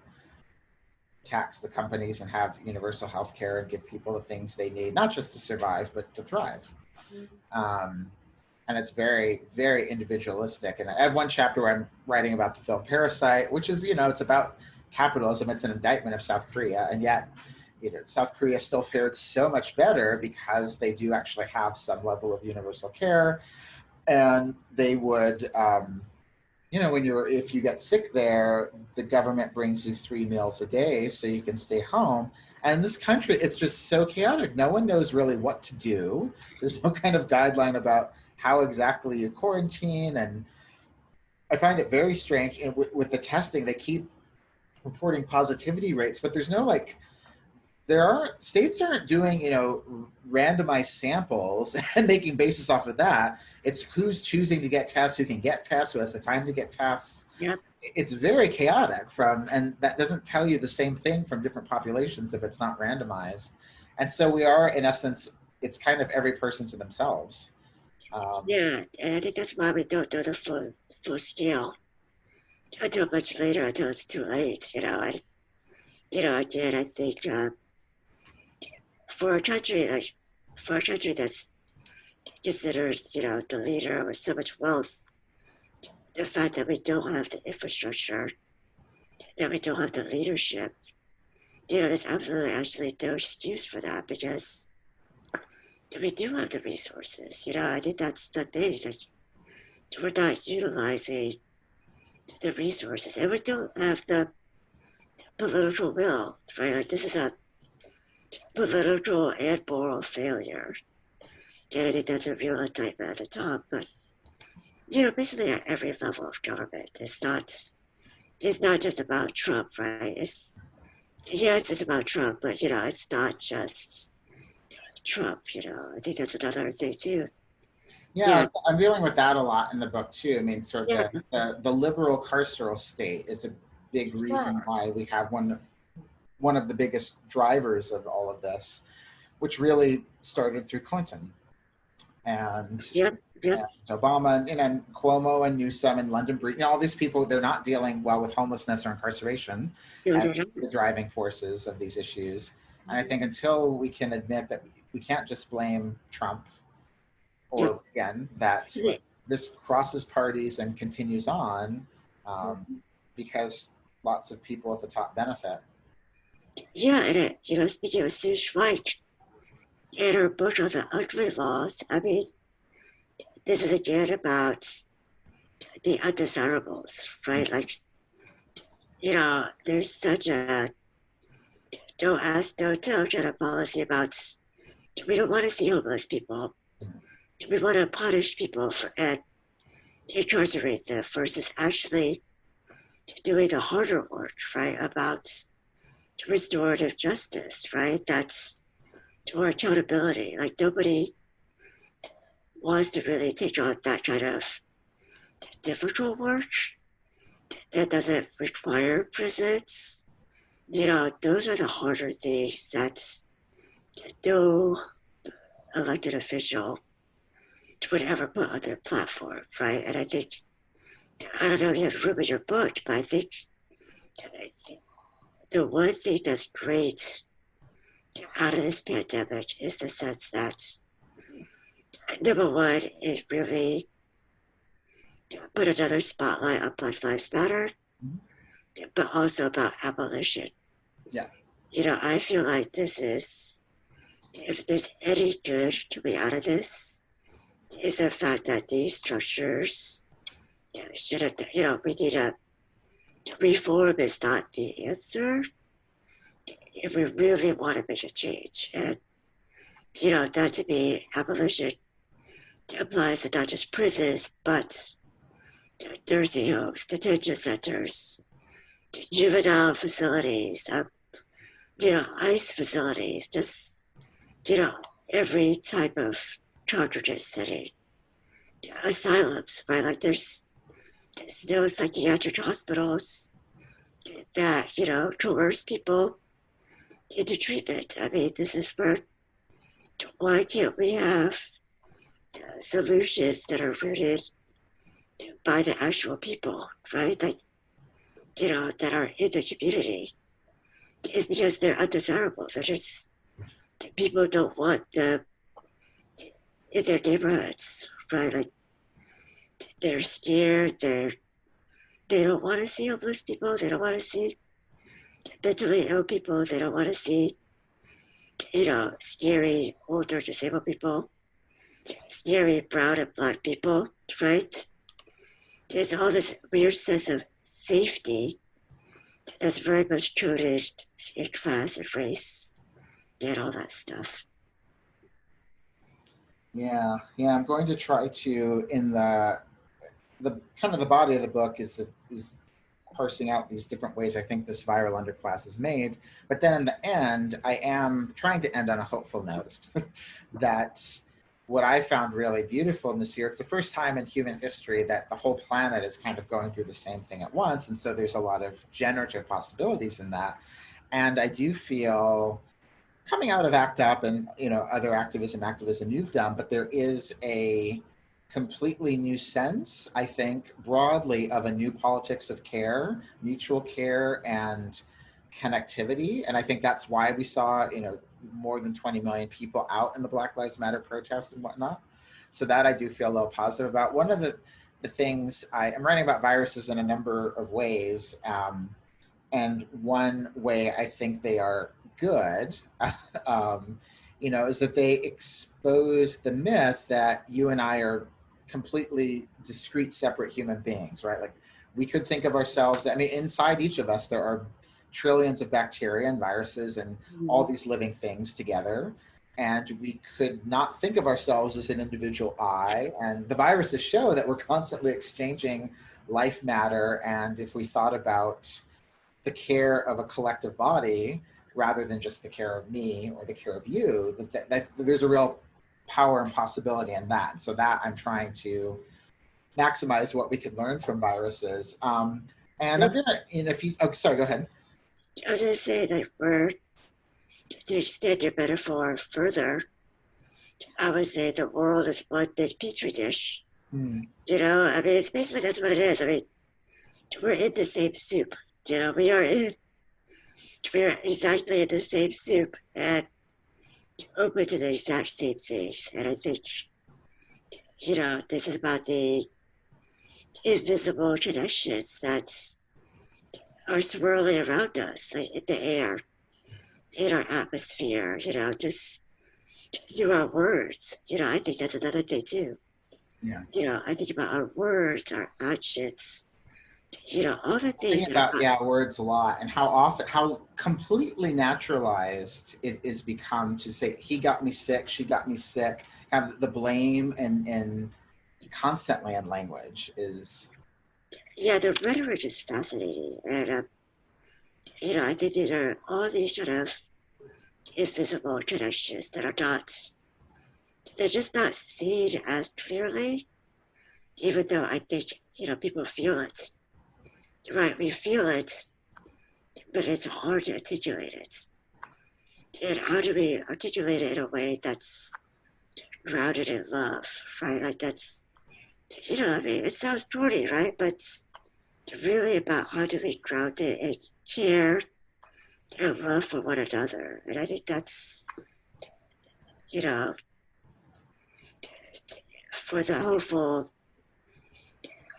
tax the companies and have universal health care and give people the things they need, not just to survive, but to thrive. And it's very, very individualistic. And I have one chapter where I'm writing about the film Parasite, which is, it's about capitalism. It's an indictment of South Korea. And yet, South Korea still fared so much better because they do actually have some level of universal care. And they would, if you get sick there, the government brings you 3 meals a day so you can stay home. And in this country, it's just so chaotic. No one knows really what to do. There's no kind of guideline about how exactly you quarantine. And I find it very strange. With the testing, they keep reporting positivity rates, but there's no states aren't doing, randomized samples and making basis off of that. It's who's choosing to get tests, who can get tests, who has the time to get tests. Yep. It's very chaotic and that doesn't tell you the same thing from different populations if it's not randomized. And so we are, in essence, it's kind of every person to themselves. And I think that's why we don't do the full scale until much later, until it's too late. Again, I think for a country that's considered, the leader with so much wealth, the fact that we don't have the infrastructure, that we don't have the leadership, there's absolutely actually no excuse for that, because we do have the resources. I think that's the thing, that we're not utilizing the resources, and we don't have the political will, right? Like, this is a political and moral failure. And I think that's a real indictment at the top. But basically at every level of government, it's not just about Trump, right? It's about Trump, but it's not just Trump. I think that's another thing too. Yeah, I'm dealing with that a lot in the book too. I mean, sort of the liberal carceral state is a big reason why we have one of the biggest drivers of all of this, which really started through Clinton and Obama and Cuomo and Newsom and London Breed. All these people, they're not dealing well with homelessness or incarceration as the driving forces of these issues. And I think until we can admit that we can't just blame Trump, or again, that this crosses parties and continues on, because lots of people at the top benefit. Yeah, and speaking of Sue Schweik, in her book on the ugly laws, I mean, this is again about the undesirables, right? Like, there's such a don't ask, don't tell kind of policy about, we don't want to see homeless people. We want to punish people and incarcerate them versus actually doing the harder work, right? About restorative justice, right? That's more accountability. Like, nobody wants to really take on that kind of difficult work that doesn't require prisons. Those are the harder things that no elected official would ever put on their platform, right? And I think, I don't know if you have room in your book, but I think the one thing that's great out of this pandemic is the sense that, number one, it really put another spotlight on Black Lives Matter, but also about abolition. Yeah. I feel like this is, if there's any good coming out of this, is the fact that these structures should have, we need a reform is not the answer if we really want to make a change. And, that to me, abolition applies to not just prisons, but nursing homes, detention centers, juvenile facilities, ICE facilities, just, every type of congregate setting, asylums, right? Like there's still psychiatric hospitals that, coerce people into treatment. I mean, this is where, why can't we have solutions that are rooted by the actual people, right? Like, that are in the community. It's because they're undesirable. They're just, people don't want them in their neighborhoods, right? Like, they're scared. They don't want to see homeless people. They don't want to see mentally ill people. They don't want to see, scary older disabled people, scary brown and black people, right? There's all this weird sense of safety that's very much coded in class and race and all that stuff. Yeah, I'm going to try to, in the kind of the body of the book is parsing out these different ways I think this viral underclass is made. But then in the end, I am trying to end on a hopeful note that what I found really beautiful in this year, it's the first time in human history that the whole planet is kind of going through the same thing at once. And so there's a lot of generative possibilities in that. And I do feel, coming out of ACT UP and other activism you've done, but there is a completely new sense, I think, broadly of a new politics of care, mutual care and connectivity. And I think that's why we saw, more than 20 million people out in the Black Lives Matter protests and whatnot. So that I do feel a little positive about. One of the things, I'm writing about viruses in a number of ways. And one way I think they are good, is that they expose the myth that you and I are completely discrete, separate human beings, right? Like we could think of ourselves, inside each of us, there are trillions of bacteria and viruses and all these living things together. And we could not think of ourselves as an individual I. And the viruses show that we're constantly exchanging life matter. And if we thought about the care of a collective body rather than just the care of me or the care of you, there's a real power and possibility in that. So that I'm trying to maximize what we could learn from viruses. And I'm gonna, sorry, go ahead. I was going to say that to extend your metaphor further, I would say the world is one big petri dish. It's basically, that's what it is. We're in the same soup. We're exactly in the same soup and open to the exact same things. And I think, this is about the invisible connections that are swirling around us, like in the air, in our atmosphere, just through our words. I think that's another thing too. Yeah. I think about our words, our actions, all the things. I think about words a lot, and how completely naturalized it is become to say he got me sick, she got me sick, have the blame and constantly in language is. Yeah, the rhetoric is fascinating, and I think these are all these sort of invisible connections that are they're just not seen as clearly, even though I think people feel it. Right, we feel it, but it's hard to articulate it. And how do we articulate it in a way that's grounded in love, right? Like that's, it sounds corny, right? But it's really about how do we ground it in care and love for one another. And I think that's, for the hopeful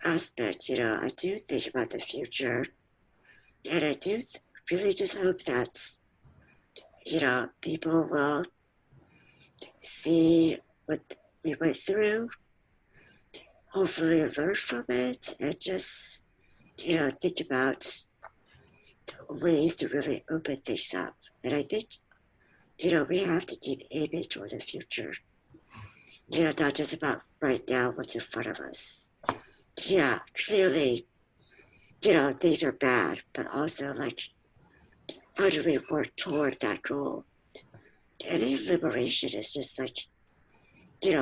aspect, I do think about the future. And I do really just hope that, people will see what we went through, hopefully learn from it, and just, think about ways to really open things up. And I think, we have to keep aiming toward the future. Not just about right now what's in front of us. Yeah, clearly, things are bad, but also like how do we work toward that goal? I think liberation is just like,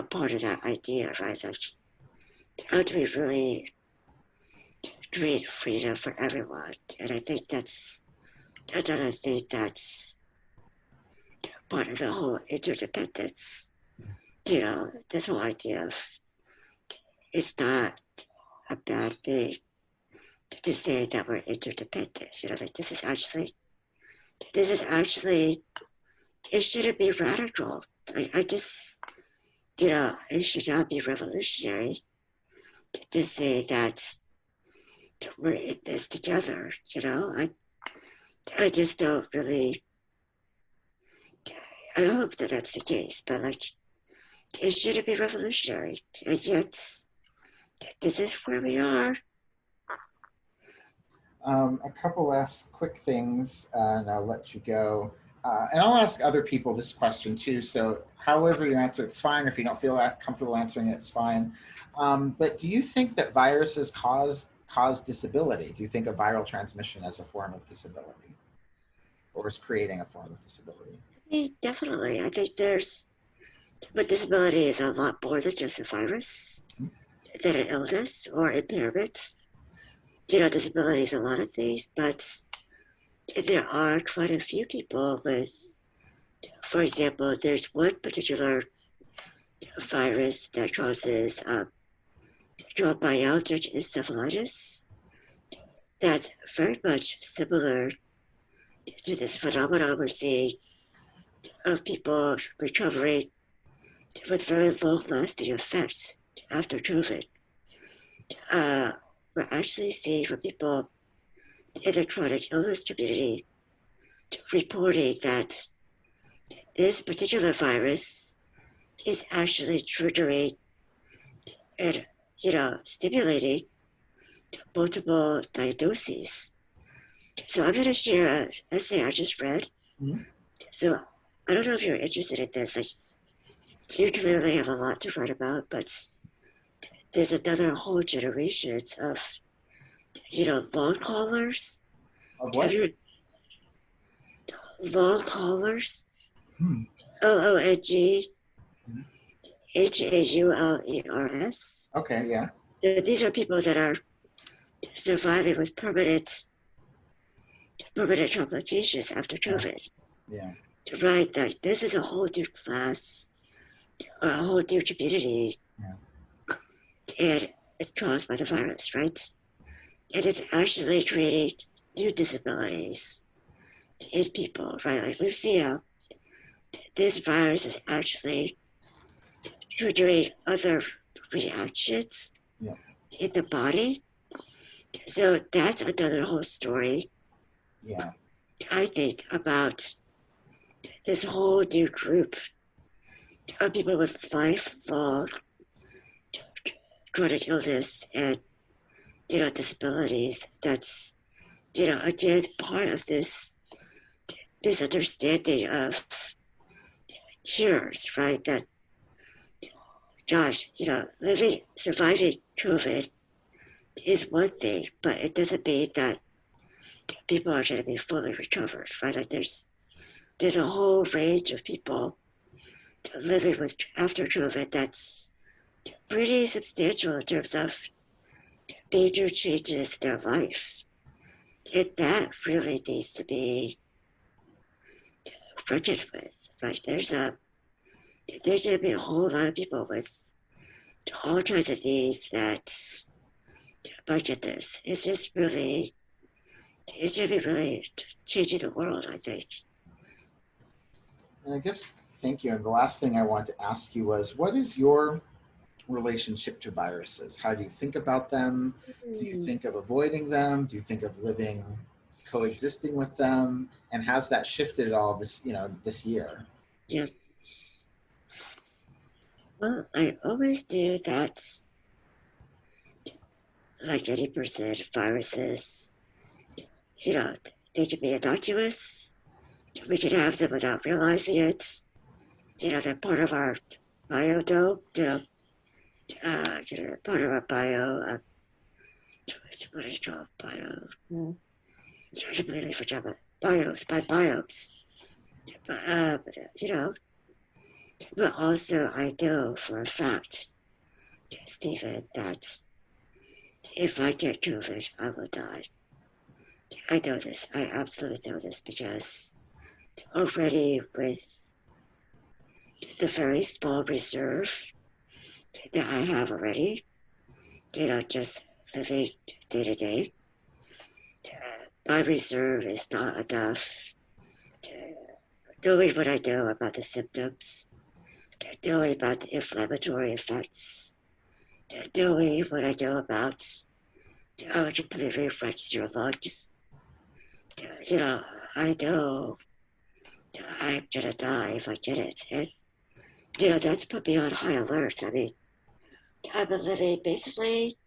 part of that idea, right? Like, how do we really create freedom for everyone? And I think I don't think that's part of the whole interdependence. This whole idea of it's not a bad thing to say that we're interdependent. Like this is actually, it shouldn't be radical. I just, it should not be revolutionary to say that we're in this together. I just don't really, I hope that that's the case, but like, it shouldn't be revolutionary. And yet, this is where we are. A couple last quick things, and I'll let you go. And I'll ask other people this question too. So however you answer, it's fine. If you don't feel comfortable answering it, it's fine. But do you think that viruses cause disability? Do you think of viral transmission as a form of disability, or is creating a form of disability? Definitely. I think but disability is a lot more than just a virus, than an illness or impairment. Disability is a lot of things, but there are quite a few people with, for example, there's one particular virus that causes myalgic encephalitis that's very much similar to this phenomenon we're seeing of people recovering with very long-lasting effects after COVID. We're actually seeing from people in the chronic illness community reporting that this particular virus is actually triggering and, stimulating multiple diagnoses. So I'm going to share an essay I just read. Mm-hmm. So I don't know if you're interested in this. Like, you clearly have a lot to write about, but there's another whole generation of, long haulers. Of what? Long haulers. LONG HAULERS. Okay, yeah. These are people that are surviving with permanent complications after COVID. Yeah. Right, that this is a whole new class, a whole new community, and it's caused by the virus, right? And it's actually creating new disabilities in people, right? Like we've seen this virus is actually triggering other reactions in the body. So that's another whole story. Yeah. I think about this whole new group of people with lifelong chronic illness and, disabilities. That's, again, part of this understanding of cures, right? That, gosh, surviving COVID is one thing, but it doesn't mean that people are going to be fully recovered, right? Like there's a whole range of people living with after COVID that's pretty substantial in terms of major changes in their life. And that really needs to be reckoned with, right? There's going to be a whole lot of people with all kinds of needs that, my goodness, it's going to be really changing the world, I think. And I guess, thank you. And the last thing I want to ask you was, what is your relationship to viruses? How do you think about them? Do you think of avoiding them? Do you think of coexisting with them? And has that shifted at all this year? Yeah. Well, I always do that. Like any person, viruses, they can be innocuous. We can have them without realizing it. They're part of our biodome, part of our bio, what is it called? I completely forgot about biomes. But, but also I know for a fact, Stephen, that if I get COVID, I will die. I know this. I absolutely know this because already with the very small reserve that I have already, just living day to day, my reserve is not enough. Knowing what I know about the symptoms, knowing about the inflammatory effects, knowing what I know about how it completely affects your lungs, you know, I know I'm gonna die if I get it. And, that's put me on high alert. I mean, I've been living basically,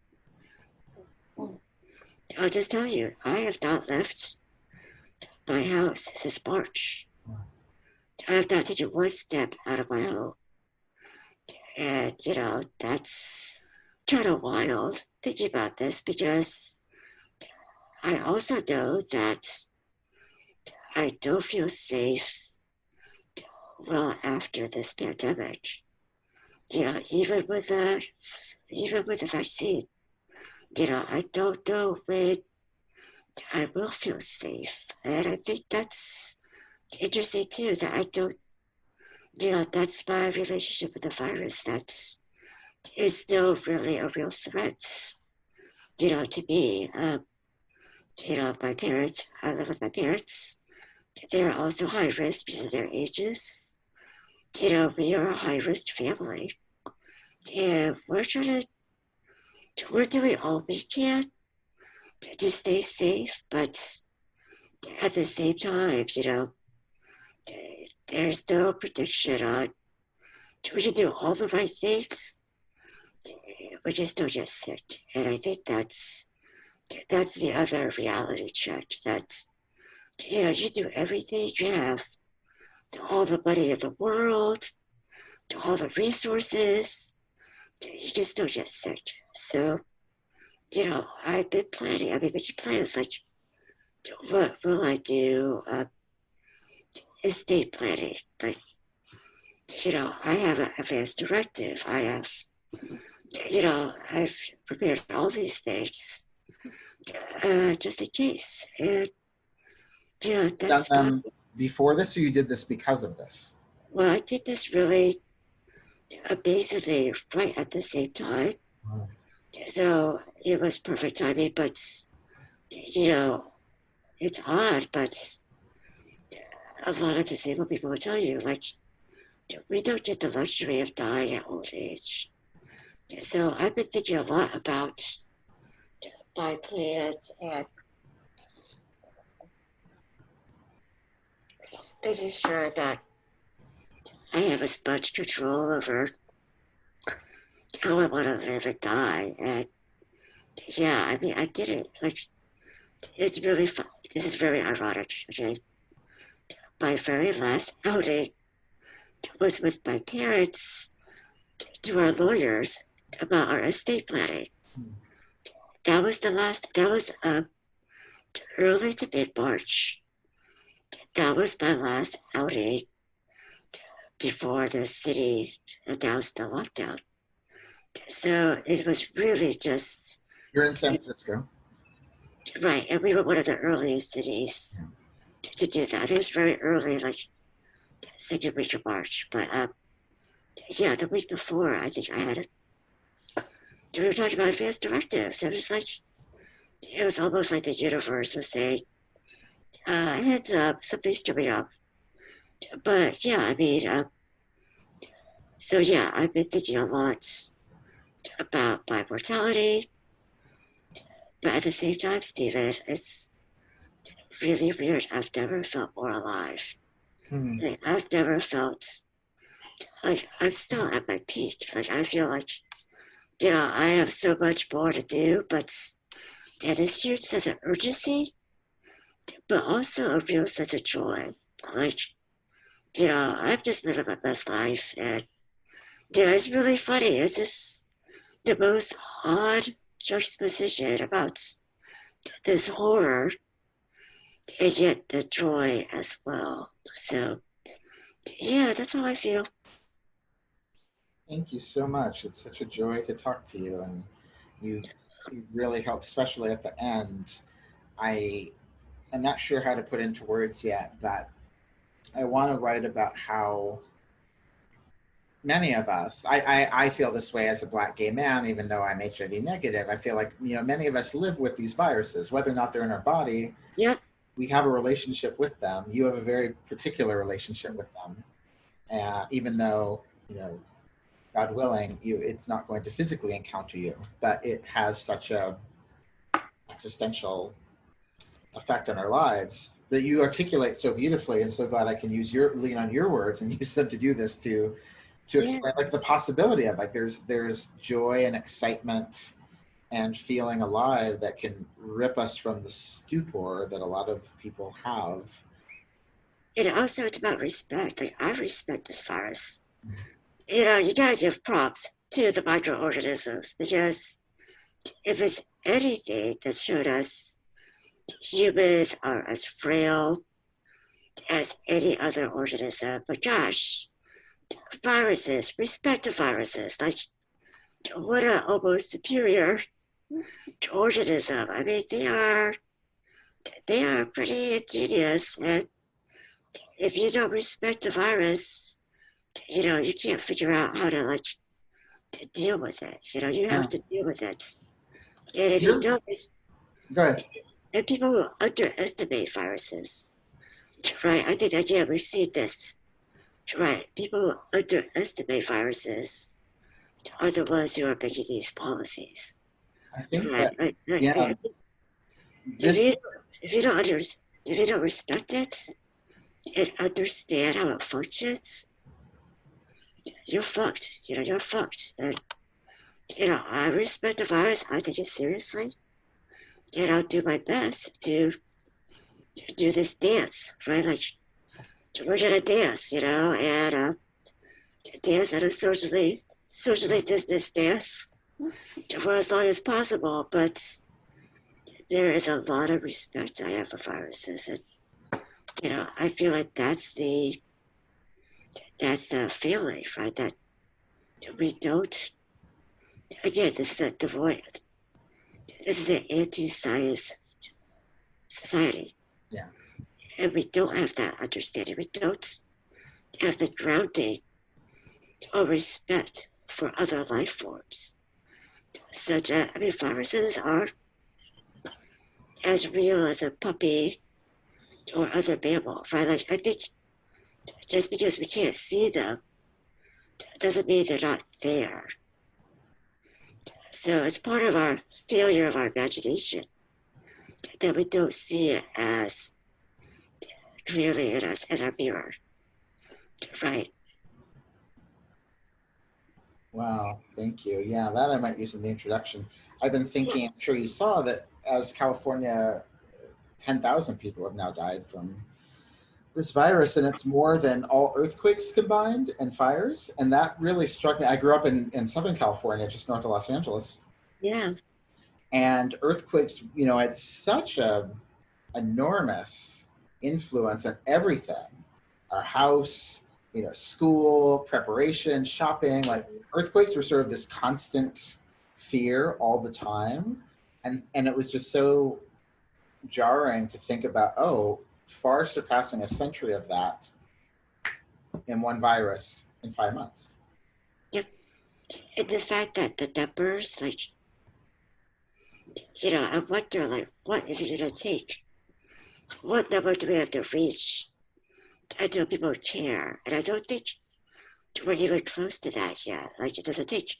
I'll just tell you, I have not left my house since March. I have not taken one step out of my home. And, that's kind of wild thinking about this because I also know that I don't feel safe well after this pandemic. Even with the vaccine, I don't know when I will feel safe. And I think that's interesting too, that I don't, that's my relationship with the virus. That's is still really a real threat, to me. My parents, I live with my parents. They're also high risk because of their ages. We are a high risk family. And we're doing all we can to stay safe, but at the same time, there's no prediction on we can do all the right things, we just don't get sick. And I think that's the other reality check that you do everything you have, all the money in the world, all the resources, you just don't get sick. So, I've been planning. I mean, making plans like, what will I do? Estate planning. Like, I have an advanced directive. I have, I've prepared all these things just in case. And, that's done before this, or you did this because of this? Well, I did this really basically right at the same time. Wow. So it was perfect timing, but, it's odd, but a lot of disabled people will tell you, like, we don't get the luxury of dying at old age. So I've been thinking a lot about my plans and making sure that I have as much control over how I want to live and die. And yeah, I mean, I did it. Like, it's really fun. This is very ironic, okay? My very last outing was with my parents to our lawyers about our estate planning. That was early to mid-March. That was my last outing before the city announced the lockdown. So it was really just... You're in San Francisco. Right, and we were one of the earliest cities to do that. It was very early, like second week of March. But yeah, the week before, I think I had we were talking about advanced directives. It was like, it was almost like the universe was saying, heads up, something's coming up. But yeah, I mean, so yeah, I've been thinking a lot about my mortality. But at the same time, Steven, it's really weird. I've never felt more alive. Like, I've never felt like I'm still at my peak. Like, I feel like, I have so much more to do, but that is huge sense of urgency, but also a real sense of joy. Like, I'm just living my best life, and it's really funny. It's just the most odd juxtaposition about this horror and yet the joy as well. So, yeah, that's how I feel. Thank you so much. It's such a joy to talk to you, and you, you really help, especially at the end. I am not sure how to put into words yet, but I want to write about how many of us, I feel this way as a Black gay man, even though I'm HIV negative. I feel like, many of us live with these viruses, whether or not they're in our body. Yep. We have a relationship with them. You have a very particular relationship with them. Even though, God willing, it's not going to physically encounter you, but it has such a existential effect on our lives that you articulate so beautifully. And so glad I can lean on your words and use them to do this, to explain like the possibility of like there's joy and excitement and feeling alive that can rip us from the stupor that a lot of people have. And also it's about respect. Like I respect this virus. You gotta give props to the microorganisms, because if it's anything that showed us humans are as frail as any other organism, but gosh, viruses, respect to viruses. Like, what an almost superior organism. I mean, they are pretty ingenious, and if you don't respect the virus, you can't figure out how to like to deal with it. You have to deal with it, and if you don't, Go ahead. and people will underestimate viruses, right? I think that we see this. Right, people who underestimate viruses are the ones who are making these policies. I think Right, that, right. yeah, If this, you don't if you don't respect it and understand how it functions, you're fucked. You're fucked. And I respect the virus. I take it seriously, and I'll do my best to do this dance. Right, like we're gonna dance, and dance at a socially distanced dance for as long as possible. But there is a lot of respect I have for viruses, and I feel like that's the feeling, right? That we don't. Again, this is a devoid. This is an anti-science society. Yeah. And we don't have that understanding. We don't have the grounding or respect for other life forms. Such as, viruses are as real as a puppy or other mammal, right? Like, I think just because we can't see them doesn't mean they're not there. So it's part of our failure of our imagination that we don't see it as clearly in us as our mirror, right? Wow, thank you. Yeah, that I might use in the introduction. I've been thinking, I'm sure you saw that as California, 10,000 people have now died from this virus, and it's more than all earthquakes combined and fires. And that really struck me. I grew up in Southern California, just north of Los Angeles. Yeah. And earthquakes, had such a enormous influence on everything. Our house, school, preparation, shopping, like earthquakes were sort of this constant fear all the time. And it was just so jarring to think about, far surpassing a century of that in one virus in 5 months. Yep. And the fact that the numbers, like, I wonder, like, what is it going to take? What number do we have to reach until people care? And I don't think we're even close to that yet. Like, does it take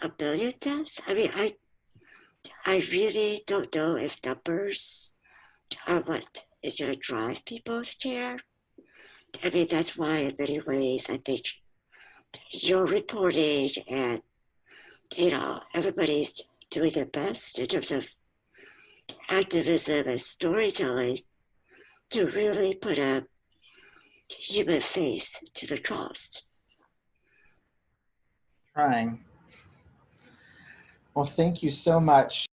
1 billion deaths? I really don't know if numbers are what is going to drive people to care. That's why in many ways I think your reporting and, everybody's doing their best in terms of activism and storytelling to really put a human face to the cost. Trying. Well, thank you so much.